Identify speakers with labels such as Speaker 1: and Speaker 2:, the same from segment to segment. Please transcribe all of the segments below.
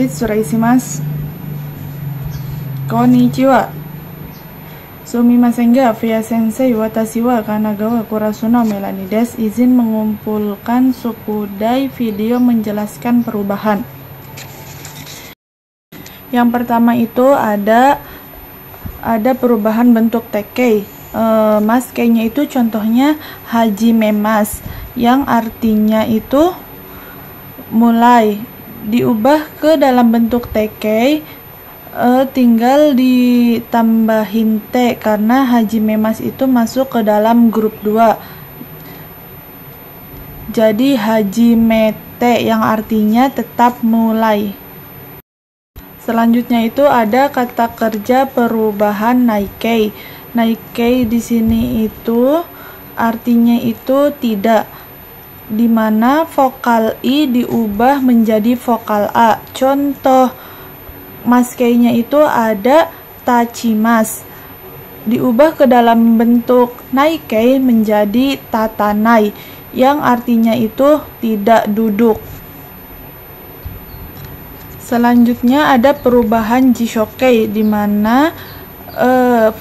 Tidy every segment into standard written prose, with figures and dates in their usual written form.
Speaker 1: Suraisimasu. Konnichiwa. Sumimasen ga via sensei watashi wa Kanagawa Kurasuno Melanie desu. Izin mengumpulkan suku dai video menjelaskan perubahan. Yang pertama itu ada perubahan bentuk tekei. Maskeinya itu contohnya hajime-mas, yang artinya itu mulai, diubah ke dalam bentuk tekei, tinggal ditambahin te karena hajime-mas itu masuk ke dalam grup 2. Jadi hajime-te yang artinya tetap mulai. Selanjutnya itu ada kata kerja perubahan naikei. Naikei di sini itu artinya itu tidak, dimana vokal i diubah menjadi vokal a. Contoh maskeinya itu ada tachimas, diubah ke dalam bentuk naikei menjadi tatanai, yang artinya itu tidak duduk. Selanjutnya ada perubahan jishokei, di mana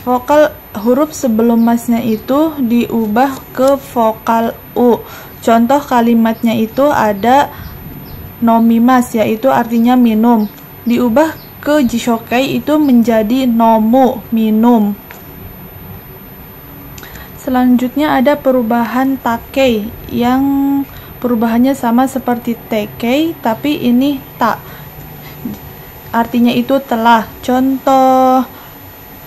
Speaker 1: vokal huruf sebelum masnya itu diubah ke vokal u. Contoh kalimatnya itu ada nomimas, yaitu artinya minum, diubah ke jishokei itu menjadi nomu, minum. Selanjutnya ada perubahan takei, yang perubahannya sama seperti tekei, tapi ini tak, artinya itu telah. Contoh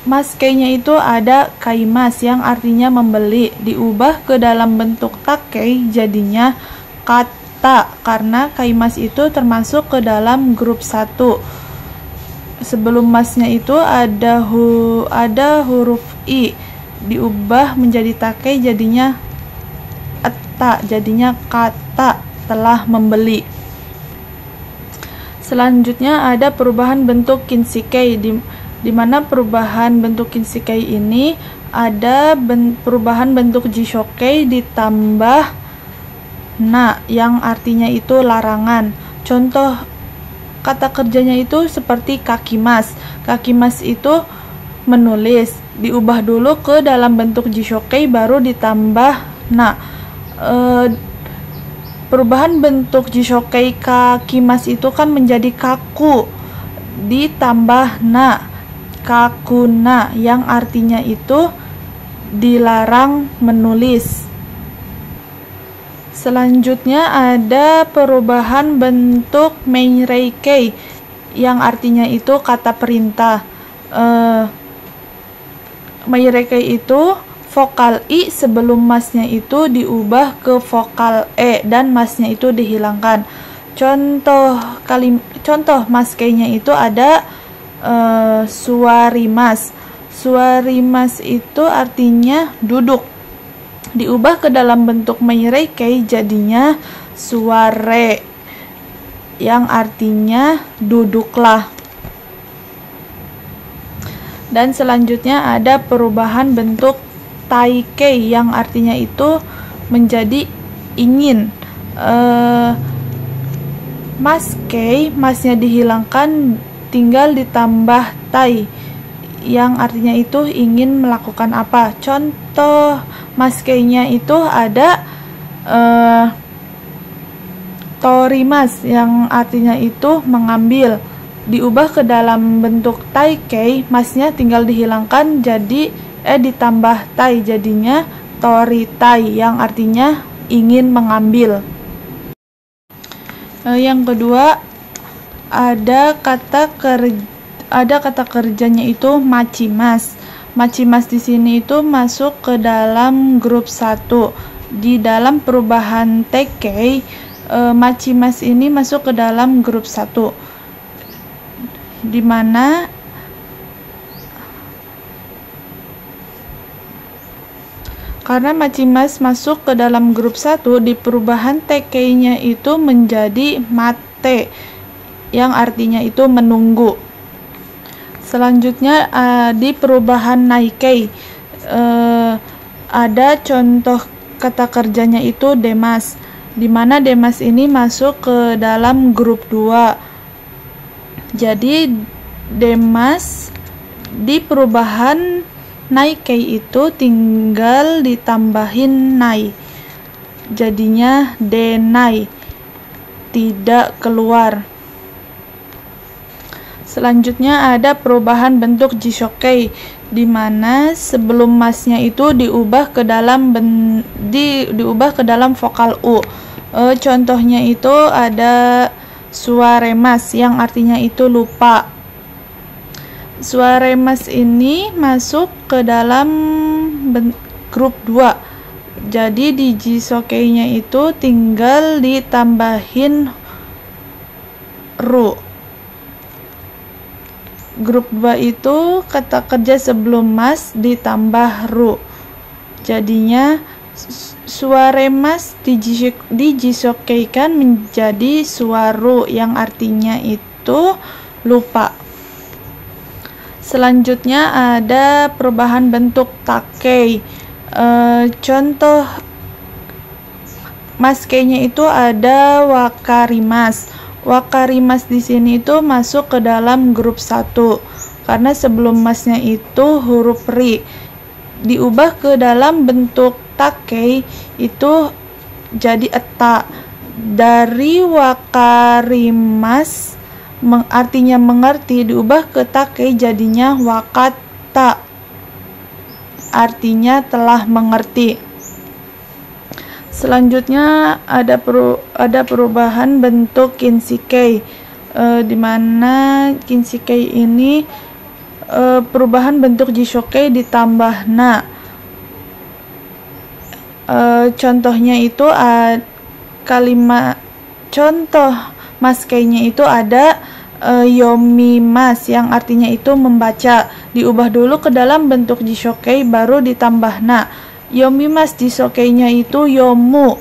Speaker 1: maskeinya itu ada kaimas, yang artinya membeli, diubah ke dalam bentuk takei jadinya kata, karena kaimas itu termasuk ke dalam grup 1. Sebelum masnya itu ada huruf i, diubah menjadi takei jadinya ata, jadinya kata, telah membeli. Selanjutnya ada perubahan bentuk kinshikei, di mana perubahan bentuk kinshikei ini ada perubahan bentuk jishokei ditambah na, yang artinya itu larangan. Contoh kata kerjanya itu seperti kakimas. Kakimas itu menulis, diubah dulu ke dalam bentuk jishokei baru ditambah na. Perubahan bentuk jishokei kakimas itu kan menjadi kaku, ditambah na, kakuna, yang artinya itu dilarang menulis. Selanjutnya ada perubahan bentuk meireikei, yang artinya itu kata perintah. Meireikei itu vokal i sebelum masnya itu diubah ke vokal e dan masnya itu dihilangkan. Contoh maskeinya itu ada suarimas. Suarimas itu artinya duduk, diubah ke dalam bentuk meireikei jadinya suare, yang artinya duduklah. Dan selanjutnya ada perubahan bentuk taikei, yang artinya itu menjadi ingin. Maskei, masnya dihilangkan, tinggal ditambah tai, yang artinya itu ingin melakukan apa. Contoh maskeinya itu ada torimas, yang artinya itu mengambil, diubah ke dalam bentuk taikei, masnya tinggal dihilangkan jadi ditambah tai jadinya toritai, yang artinya ingin mengambil. Yang kedua ada kata kerjanya itu machimas. Machimas di sini itu masuk ke dalam grup 1. Di dalam perubahan tekei, machimas ini masuk ke dalam grup 1, di mana karena machimas masuk ke dalam grup 1, di perubahan tekeinya itu menjadi mate, yang artinya itu menunggu. Selanjutnya di perubahan naikei ada contoh kata kerjanya itu demas, di mana demas ini masuk ke dalam grup 2. Jadi demas di perubahan naikei itu tinggal ditambahin nai, jadinya denai, tidak keluar. Selanjutnya ada perubahan bentuk jishokei, di mana sebelum masnya itu diubah ke dalam vokal u. Contohnya itu ada suaremas yang artinya itu lupa. Suaremas ini masuk ke dalam grup 2. Jadi di jishokei-nya itu tinggal ditambahin ru. Grup 2 itu kata kerja sebelum mas ditambah ru. Jadinya suaremas di jishokei kan menjadi suaru yang artinya itu lupa. Selanjutnya ada perubahan bentuk takei. Contoh maskeinya itu ada wakarimas. Wakarimas di sini itu masuk ke dalam grup 1 karena sebelum masnya itu huruf ri. Diubah ke dalam bentuk takei itu jadi eta. Dari wakarimas artinya mengerti diubah ke takei jadinya wakata, artinya telah mengerti. Selanjutnya ada perubahan bentuk kinshikei, di mana kinshikei ini perubahan bentuk jishokei ditambah na. Contohnya itu kalimat contoh maskeinya itu ada yomimas yang artinya itu membaca, diubah dulu ke dalam bentuk jishokei baru ditambah na. Yomimas jishokei-nya itu yomu,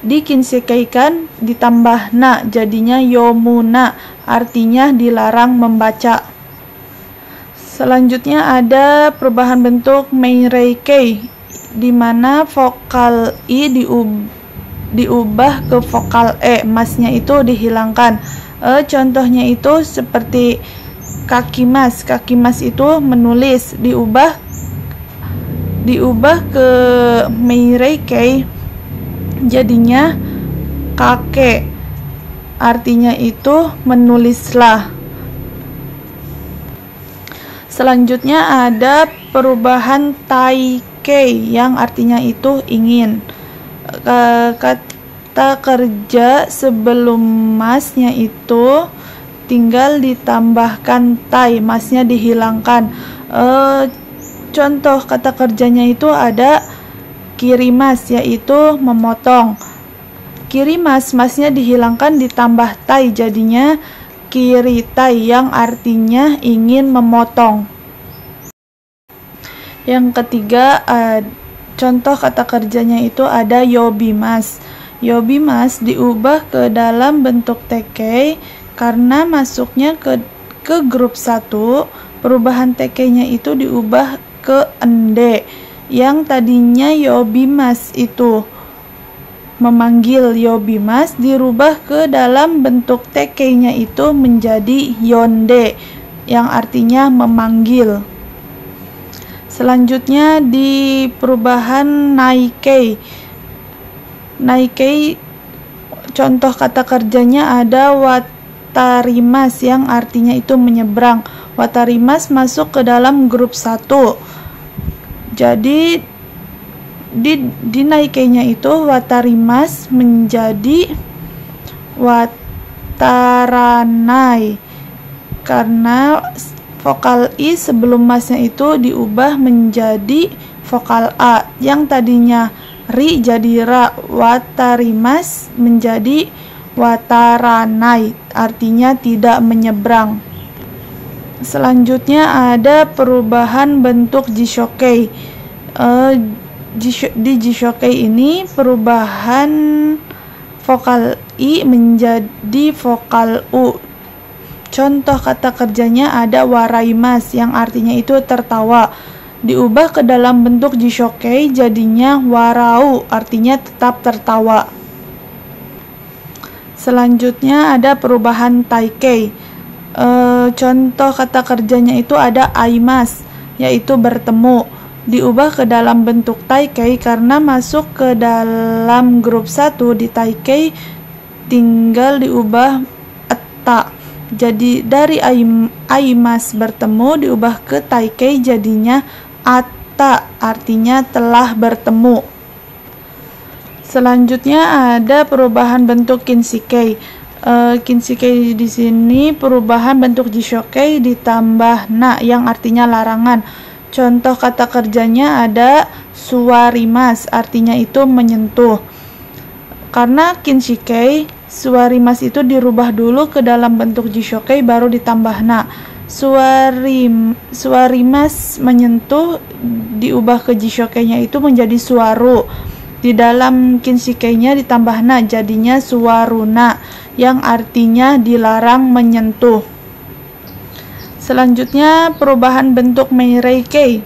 Speaker 1: di kinshikei kan ditambah na jadinya yomuna, artinya dilarang membaca. Selanjutnya ada perubahan bentuk meireikei, di mana vokal i diubah ke vokal e, masnya itu dihilangkan. Contohnya itu seperti kakimas. Kakimas itu menulis, diubah ke meireikei jadinya kake, artinya itu menulislah. Selanjutnya ada perubahan taikei yang artinya itu ingin. Kata kerja sebelum masnya itu tinggal ditambahkan tai, masnya dihilangkan. Contoh kata kerjanya itu ada kirimas, yaitu memotong. Kirimas, masnya dihilangkan ditambah tai jadinya kiritai yang artinya ingin memotong. Yang ketiga, contoh kata kerjanya itu ada yobimas. Yobimas diubah ke dalam bentuk tekei karena masuknya ke grup 1. Perubahan tekeinya itu diubah ke ende, yang tadinya yobimas itu memanggil yobimas dirubah ke dalam bentuk tekeinya itu menjadi yonde yang artinya memanggil. Selanjutnya di perubahan naikei. Naikei contoh kata kerjanya ada watarimas yang artinya itu menyeberang. Watarimas masuk ke dalam grup 1. Jadi di naikeinya itu watarimas menjadi wataranai karena vokal i sebelum masnya itu diubah menjadi vokal a, yang tadinya ri jadi ra. Watarimas menjadi wataranai, artinya tidak menyeberang. Selanjutnya ada perubahan bentuk jishokei. Di jishokei ini perubahan vokal i menjadi vokal u. Contoh kata kerjanya ada waraimas yang artinya itu tertawa. Diubah ke dalam bentuk jishokei jadinya warau, artinya tetap tertawa. Selanjutnya ada perubahan taikei. Contoh kata kerjanya itu ada aimas, yaitu bertemu. Diubah ke dalam bentuk taikei karena masuk ke dalam grup 1 di taikei tinggal diubah ata. Jadi dari aimas bertemu diubah ke taikei jadinya ata, artinya telah bertemu. Selanjutnya ada perubahan bentuk kinshikei. Kinshikei di sini perubahan bentuk jishokei ditambah na yang artinya larangan. Contoh kata kerjanya ada suwarimas, artinya itu menyentuh. Karena kinshikei, suwarimas itu dirubah dulu ke dalam bentuk jishokei baru ditambah na. Suwarimas menyentuh diubah ke jishokei-nya itu menjadi suwaru. Di dalam kinshikei-nya ditambah na jadinya suwaruna yang artinya dilarang menyentuh. Selanjutnya perubahan bentuk meireikei,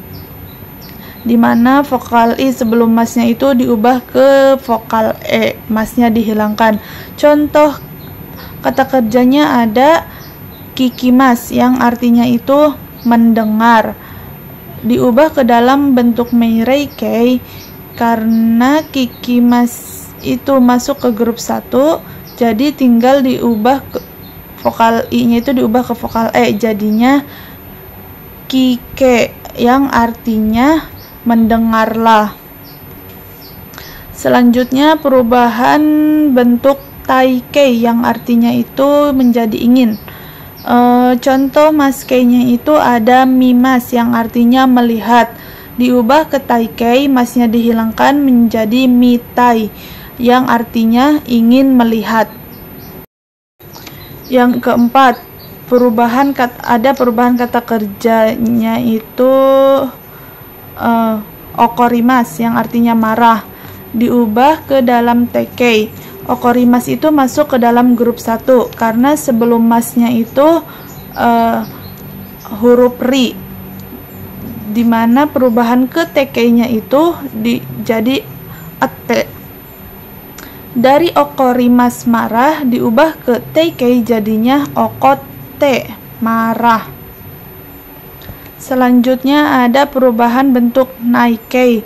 Speaker 1: di mana vokal i sebelum masnya itu diubah ke vokal e, masnya dihilangkan. Contoh kata kerjanya ada kikimas yang artinya itu mendengar. Diubah ke dalam bentuk meireikei karena kikimas itu masuk ke grup 1, jadi tinggal diubah ke vokal i-nya itu diubah ke vokal e, jadinya kike yang artinya mendengarlah. Selanjutnya perubahan bentuk taikei yang artinya itu menjadi ingin. Contoh maskeinya itu ada mimas yang artinya melihat. Diubah ke taikei, masnya dihilangkan menjadi mitai yang artinya ingin melihat. Yang keempat, ada perubahan kata kerjanya itu okorimas yang artinya marah. Diubah ke dalam tekei. Okorimas itu masuk ke dalam grup 1 karena sebelum masnya itu huruf ri, dimana perubahan ke tekei-nya itu jadi ate. Dari okorimas marah diubah ke teikei jadinya okote marah. Selanjutnya ada perubahan bentuk naikei.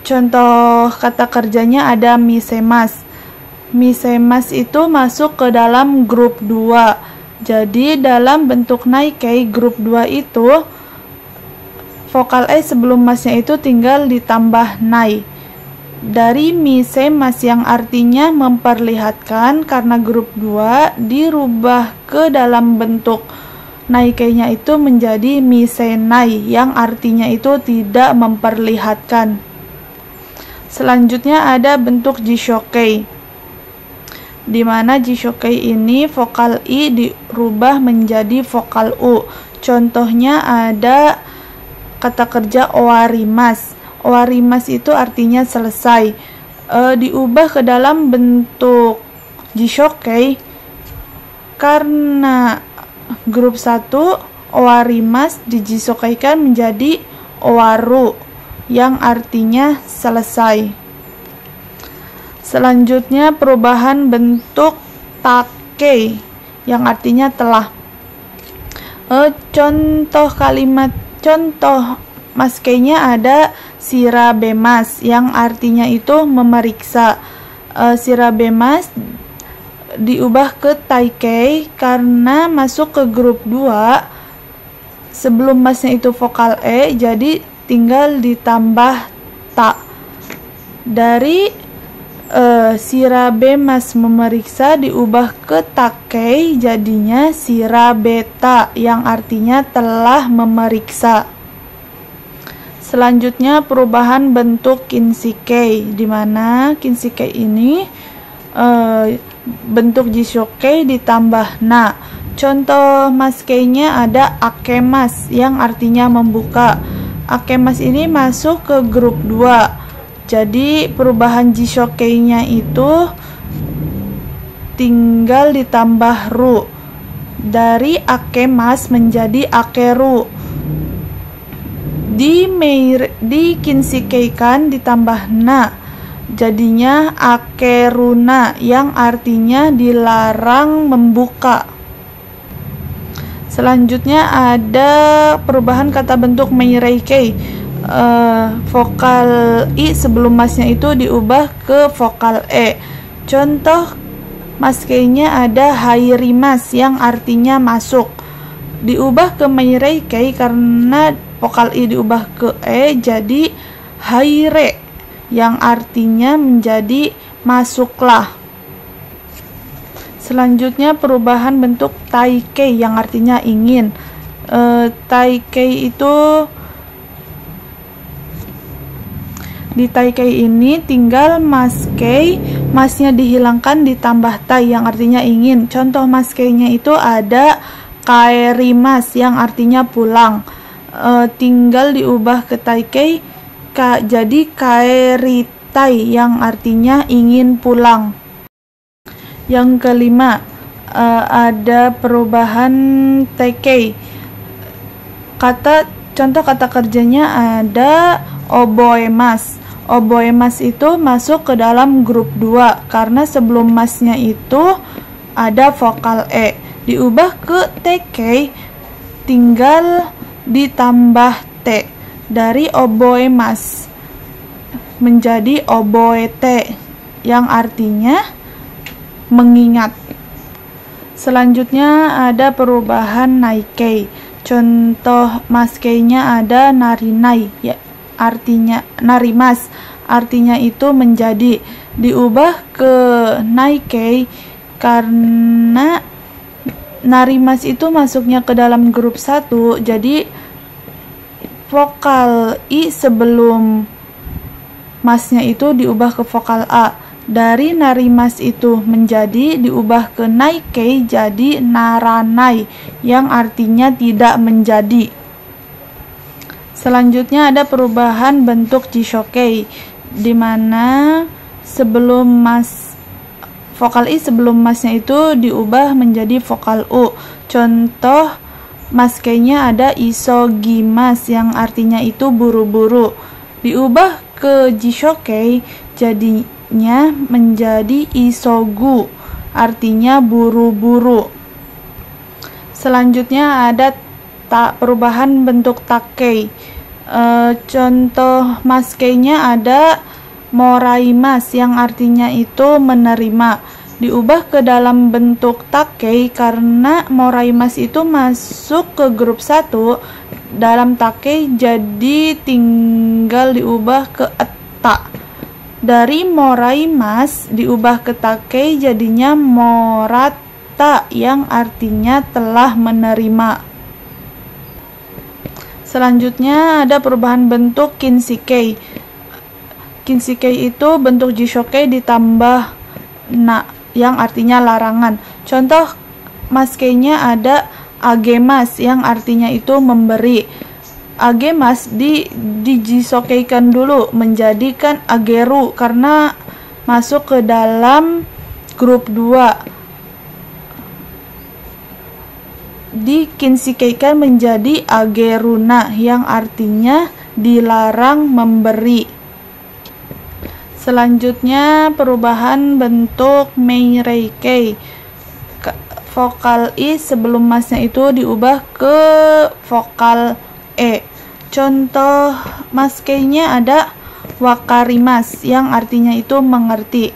Speaker 1: Contoh kata kerjanya ada misemas. Misemas itu masuk ke dalam grup 2. Jadi dalam bentuk naikei grup 2 itu vokal e sebelum masnya itu tinggal ditambah nai. Dari misemas yang artinya memperlihatkan karena grup 2 dirubah ke dalam bentuk naikei-nya itu menjadi misenai yang artinya itu tidak memperlihatkan. Selanjutnya ada bentuk jishokei, di mana jishokei ini vokal i dirubah menjadi vokal u. Contohnya ada kata kerja owarimas. Owarimas itu artinya selesai. Diubah ke dalam bentuk jishokei karena grup 1 owarimas dijishokeikan menjadi owaru yang artinya selesai. Selanjutnya perubahan bentuk takei yang artinya telah. Contoh maskeinya ada sirabemas yang artinya itu memeriksa. Sirabemas diubah ke taikei karena masuk ke grup 2. Sebelum masnya itu vokal e, jadi tinggal ditambah ta. Dari sirabemas memeriksa diubah ke takei jadinya sirabeta yang artinya telah memeriksa. Selanjutnya perubahan bentuk kinshikei, di mana kinshikei ini bentuk jishokei ditambah na. Contoh maskeinya ada akemas yang artinya membuka. Akemas ini masuk ke grup 2. Jadi perubahan jishokei-nya itu tinggal ditambah ru. Dari akemas menjadi akeru. Di kinshikeikan ditambah na, jadinya akeruna yang artinya dilarang membuka. Selanjutnya ada perubahan kata bentuk meireikei. Vokal I sebelum masnya itu diubah ke vokal E. Contoh maskeinya ada hairimas yang artinya masuk. Diubah ke meireikei karena vokal I diubah ke E jadi haire yang artinya menjadi masuklah. Selanjutnya perubahan bentuk taikei yang artinya ingin. Taikei itu di taikei ini tinggal maskei, masnya dihilangkan ditambah tai yang artinya ingin. Contoh maskeinya itu ada kaerimas yang artinya pulang. Tinggal diubah ke taikei jadi kaeritai yang artinya ingin pulang. Yang kelima, ada perubahan teikei. Contoh kata kerjanya ada oboemas. Oboemas itu masuk ke dalam grup 2 karena sebelum masnya itu ada vokal E. Diubah ke teikei, tinggal ditambah T dari oboemas menjadi oboete yang artinya mengingat. Selanjutnya ada perubahan naikei. Contoh maskeinya ada narinai ya, artinya narimas, artinya itu menjadi. Diubah ke naikei karena narimas itu masuknya ke dalam grup 1, jadi vokal I sebelum masnya itu diubah ke vokal A. Dari narimas itu menjadi diubah ke naikei jadi naranai yang artinya tidak menjadi. Selanjutnya ada perubahan bentuk jishokei di mana vokal I sebelum masnya itu diubah menjadi vokal U. Contoh maskeinya ada isogimas yang artinya itu buru-buru. Diubah ke jishokei jadinya menjadi isogu, artinya buru-buru. Selanjutnya ada perubahan bentuk takei. Contoh maskeinya ada moraimas yang artinya itu menerima. Diubah ke dalam bentuk takei karena moraimas itu masuk ke grup 1 dalam takei, jadi tinggal diubah ke eta. Dari moraimas diubah ke takei jadinya morata yang artinya telah menerima. Selanjutnya ada perubahan bentuk kinshikei. Kinshikei itu bentuk jishokei ditambah na yang artinya larangan. Contoh maskeinya ada agemas yang artinya itu memberi. Agemas dijisokeikan dulu menjadikan ageru karena masuk ke dalam grup 2. Dikinshikeikan menjadi ageruna yang artinya dilarang memberi. Selanjutnya perubahan bentuk meireikei. Vokal I sebelum masnya itu diubah ke vokal E. Contoh maskeinya ada wakarimas yang artinya itu mengerti.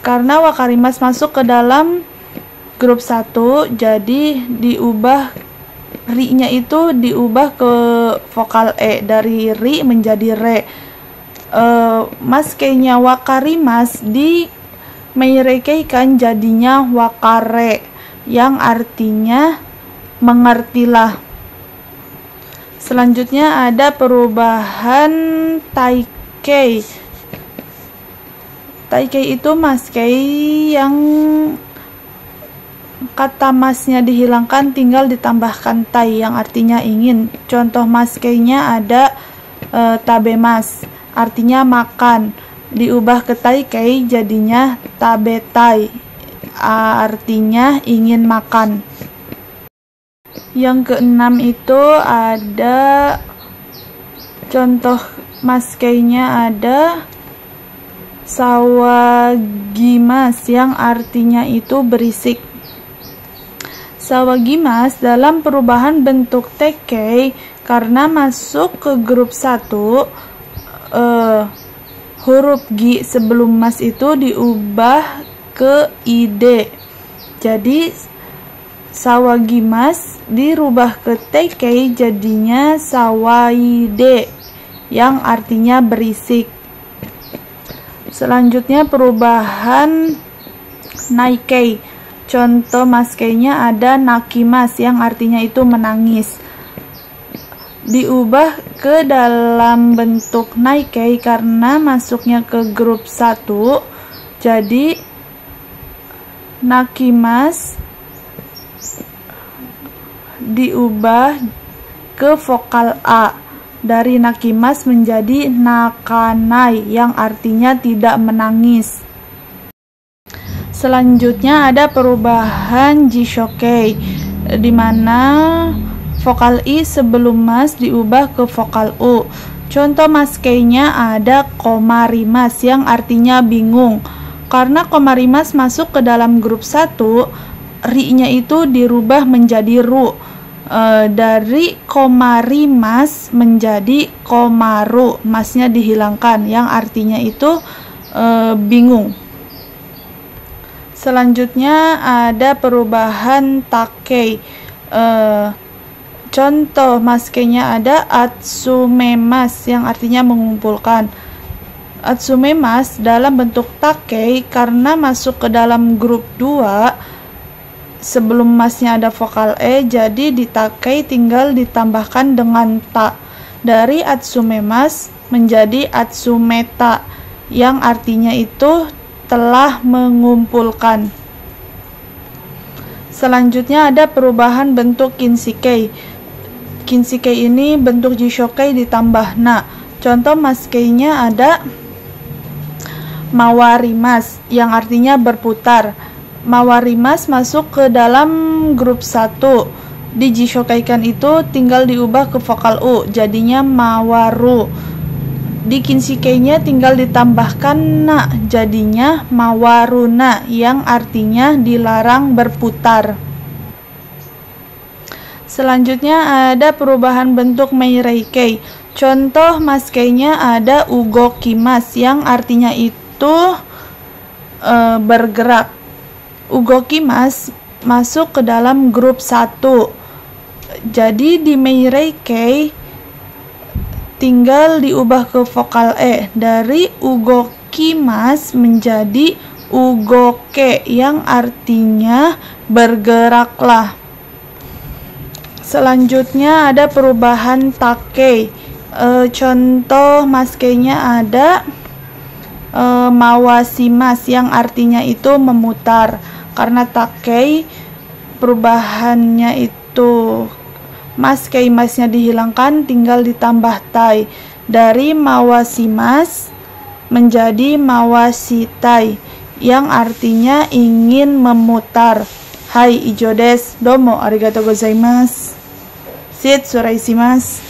Speaker 1: Karena wakarimas masuk ke dalam grup 1, jadi diubah ri-nya itu diubah ke vokal E, dari ri menjadi re. Maskeinya wakarimas di meireikeikan jadinya wakare yang artinya mengertilah. Selanjutnya ada perubahan taikei. Taikei itu maskei yang kata masnya dihilangkan tinggal ditambahkan tai yang artinya ingin. Contoh maskeinya ada tabemas, artinya makan. Diubah ke taikei jadinya tabetai, artinya ingin makan. Yang keenam itu ada contoh maskeinya ada sawagimas yang artinya itu berisik. Sawagimas dalam perubahan bentuk tekei karena masuk ke grup 1, huruf G sebelum mas itu diubah ke ide. Jadi sawagimas dirubah ke tekei jadinya sawaide yang artinya berisik. Selanjutnya perubahan naikei. Contoh maskeinya ada nakimas yang artinya itu menangis. Diubah ke dalam bentuk naikei karena masuknya ke grup 1. Jadi nakimas diubah ke vokal A. Dari nakimas menjadi nakanai yang artinya tidak menangis. Selanjutnya ada perubahan jishokei, di mana vokal I sebelum mas diubah ke vokal U. Contoh maskeinya ada komarimas yang artinya bingung. Karena komarimas masuk ke dalam grup 1, ri-nya itu dirubah menjadi ru. Dari komarimas menjadi komaru, masnya dihilangkan yang artinya itu bingung. Selanjutnya ada perubahan takei. Contoh maskeinya ada atsumemas yang artinya mengumpulkan. Atsumemas dalam bentuk takei karena masuk ke dalam grup 2, sebelum masnya ada vokal E, jadi di takei tinggal ditambahkan dengan ta. Dari atsumemas menjadi atsumeta yang artinya itu telah mengumpulkan. Selanjutnya ada perubahan bentuk kinshikei. Kinshikei ini bentuk jishokei ditambah na. Contoh maskeinya ada mawarimas yang artinya berputar. Mawarimas masuk ke dalam grup 1. Di jishokeikan itu tinggal diubah ke vokal U, jadinya mawaru. Di kinshikeinya tinggal ditambahkan na, jadinya mawaruna yang artinya dilarang berputar. Selanjutnya ada perubahan bentuk meireikei. Contoh maskeinya ada ugokimas yang artinya itu bergerak. Ugokimas masuk ke dalam grup 1. Jadi di meireikei tinggal diubah ke vokal E. Dari ugokimas menjadi ugoke yang artinya bergeraklah. Selanjutnya ada perubahan takei. Contoh maskeinya ada mawasimas yang artinya itu memutar. Karena takei perubahannya itu maskei masnya dihilangkan, tinggal ditambah tai. Dari mawasimas menjadi mawasitai yang artinya ingin memutar. Hai ijo desu. Domo arigatou gozaimasu. Sit suraisimasu.